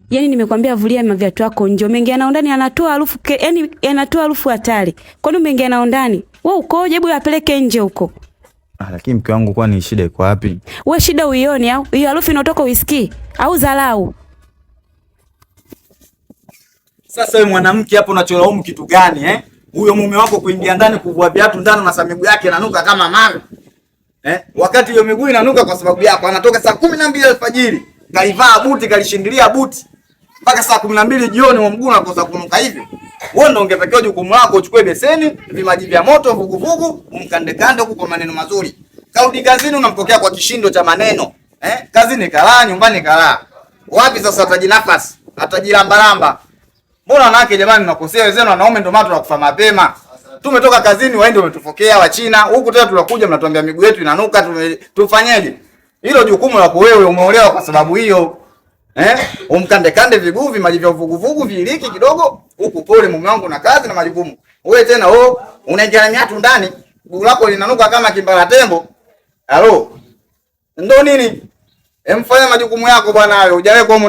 Yaani nimekwambia vulia maviatu yako nje. Umeingia nao ndani anatoa harufu, yaani anatoa harufu hatari. Kwani umeingia nao ndani? Wewe ukoje? Hebu yapeleke nje huko. Lakini mke wangu kwani shida iko wapi? Wewe shida uioni au? Hiyo harufu inatoka uisikii au dharau? Sasa wewe mwanamke hapo unacholaumu kitu gani Huyo mume wako kuingia ndani kuvua viatu ndani na miguu yake inanuka kama mama. Wakati hiyo miguu inanuka kwa sababu yako, anatoka saa 12 alfajiri, kaivaa buti, kalishindilia buti. Mpaka saa 12 jioni wa mguu unakosa kunuka hivyo. Wewe ndio ungetakiwa jukumu lako uchukue beseni, vimaji vya moto, vuguvugu, umkande kande huko kwa maneno mazuri. Karudi kazini unampokea kwa kishindo cha maneno. Kazini kalaa, nyumbani kalaa. Wapi sasa atajinafasi? Atajilambalamba. Mbona wanawake jamani mnakosea wenzenu wanaume ndio maana tunakufa mapema. Tumetoka kazini waende umetufokea wa China. Huku tena tunakuja mnatuambia miguu yetu inanuka tufanyeje? Hilo jukumu lako wewe, umeolewa kwa sababu hiyo. Umkande kande viguu vimaji vya vuguvugu viliki kidogo, huku pole mume wangu na kazi na majukumu. Wewe tena unaingia miatu ndani, guu lako linanuka kama kimbala tembo. Halo. Ndio nini? Mfanya majukumu yako bwana hayo. Hujawahi kwa